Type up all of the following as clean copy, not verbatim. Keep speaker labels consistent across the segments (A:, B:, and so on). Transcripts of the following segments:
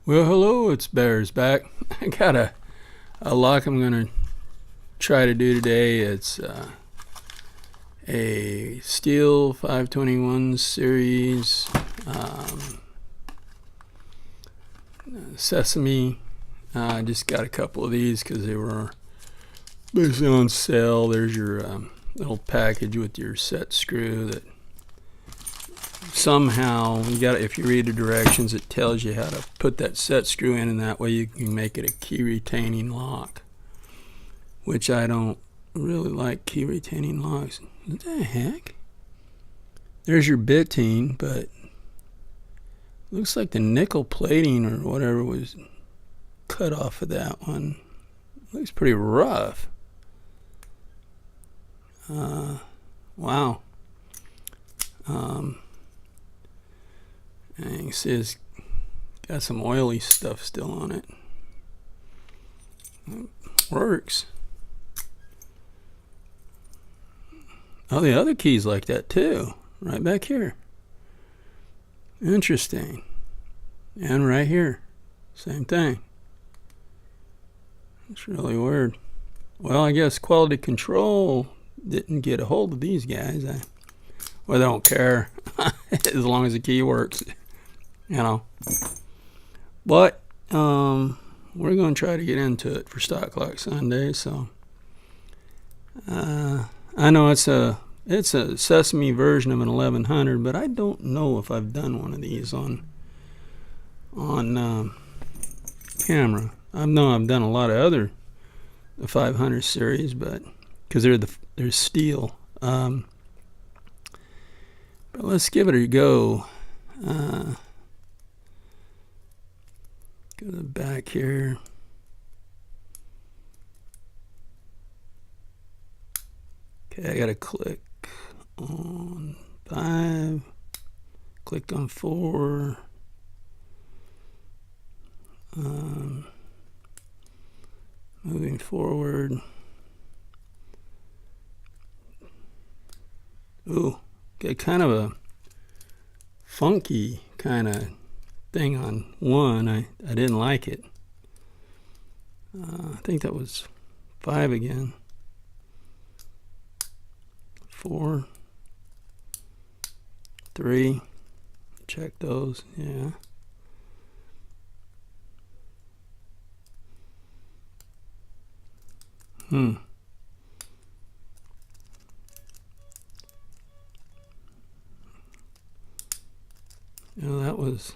A: Well, hello, it's Bears back. I got a lock I'm going to try to do today. It's a steel 521 series Sesamee. I just got a couple of these because they were basically on sale. There's your little package with your set screw that somehow you got. If you read the directions, it tells you how to put that set screw in, and that way you can make it a key retaining lock, which I don't really like key retaining locks. What the heck? There's your bitting, but looks like the nickel plating or whatever was cut off of that one. Looks pretty rough. Wow. And you can see it's got some oily stuff still on it. It works. Oh, the other key's like that too. Right back here. Interesting. And right here. Same thing. It's really weird. Well, I guess quality control didn't get a hold of these guys. Well, they don't care as long as the key works, you know. But we're going to try to get into it for Stock Clock Sunday. So I know it's a Sesamee version of an 1100, but I don't know if I've done one of these on camera. I know I've done a lot of other the 500 series, but because they're steel. But let's give it a go. Go to the back here. Okay, I gotta click on 5, click on 4, moving forward. Ooh, get kind of a funky kind of thing on 1. I didn't like it. I think that was 5 again. 4, 3, check those, yeah. You know, that was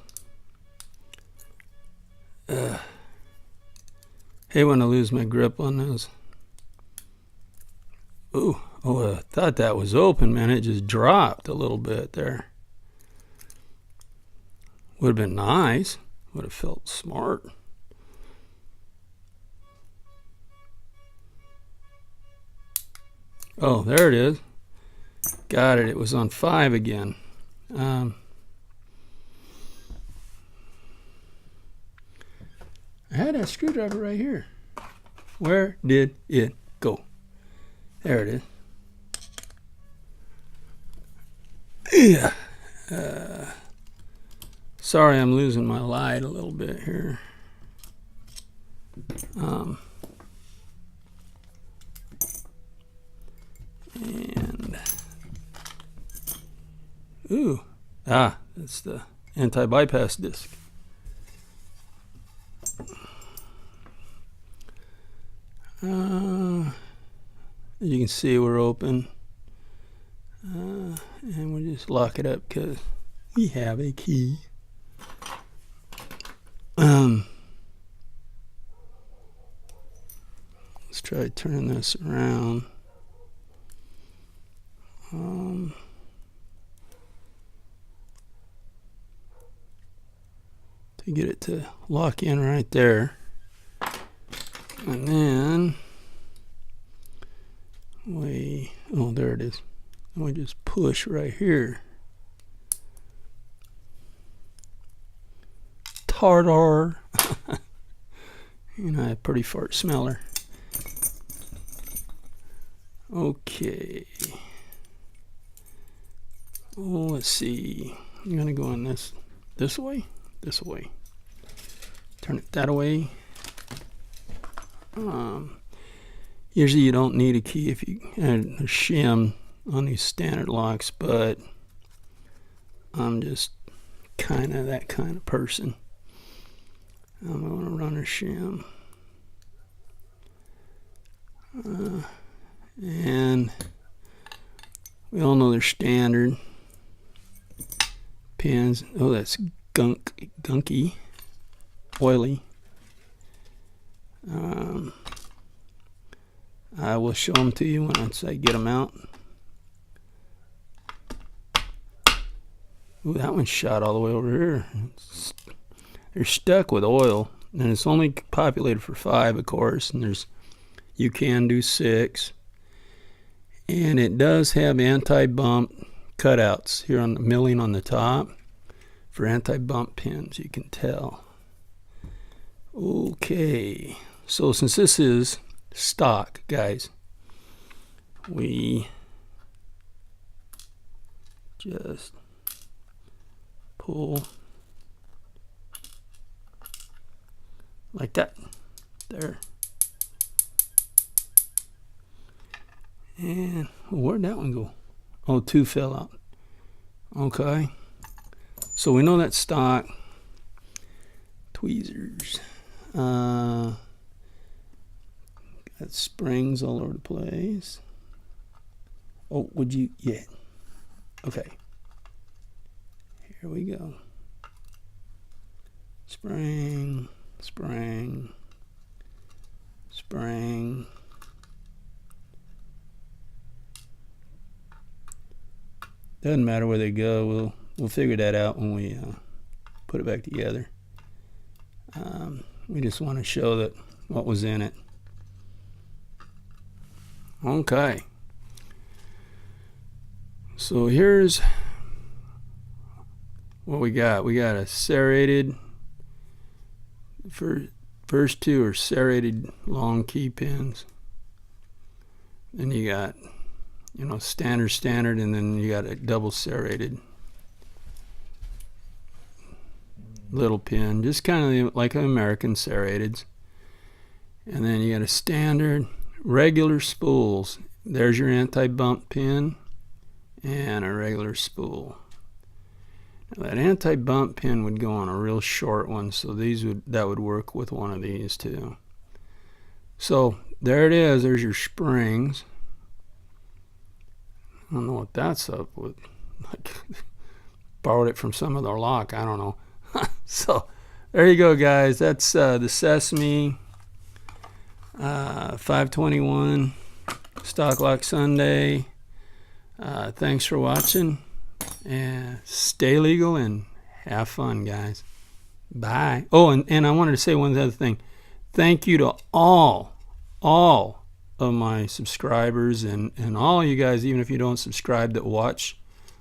A: hate when I lose my grip on those. Ooh, I thought that was open, man. It just dropped a little bit there. Would have been nice. Would have felt smart. Oh, there it is. Got it. It was on 5 again. I had that screwdriver right here. Where did it go? There it is. Yeah. Sorry, I'm losing my light a little bit here. And that's the anti-bypass disc. As you can see, we're open, and we'll just lock it up because we have a key. Let's try turning this around. To get it to lock in right there. And then there it is. And we just push right here. Tartar. You know, a pretty fart smeller. Okay. Oh, let's see. I'm gonna go in this way. This way. turn it that way. Usually you don't need a key if you add a shim on these standard locks, but I'm just kind of that kind of person. I'm going to run a shim. And we all know they're standard pins. Oh, that's gunky, oily. I will show them to you once I get them out. Ooh, that one's shot all the way over here. They're stuck with oil, and it's only populated for 5, of course, and you can do 6. And it does have anti-bump cutouts here on the milling on the top for anti-bump pins, you can tell. Okay, so since this is stock, guys, we just pull like that. There. And where'd that one go? Oh, 2 fell out. Okay. So we know that's stock. Tweezers. Got springs all over the place. Oh, would you? Yeah. Okay. Here we go. Spring, spring, spring. Doesn't matter where they go. We'll figure that out when we put it back together. We just want to show that what was in it. Okay. So here's what we got. We got a serrated. First 2 are serrated long key pins. Then you got, standard, and then you got a double serrated little pin, just kind of like an American serrateds. And then you got a standard regular spools. There's your anti-bump pin and a regular spool. Now that anti-bump pin would go on a real short one, so that would work with one of these too. So there it is. There's your springs. I don't know what that's up with. Like, borrowed it from some other lock. I don't know. So there you go, guys. That's the Sesamee 521 Stock Lock Sunday. Thanks for watching, and stay legal and have fun, guys. Bye. Oh, and I wanted to say one other thing. Thank you to all of my subscribers and all you guys, even if you don't subscribe, that watch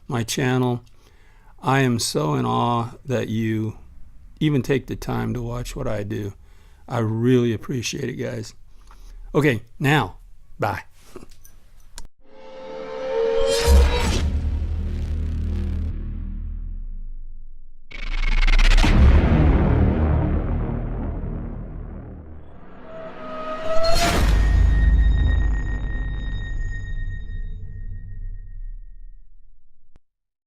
A: my channel. I am so in awe that you even take the time to watch what I do. I really appreciate it, guys. Okay, now, bye.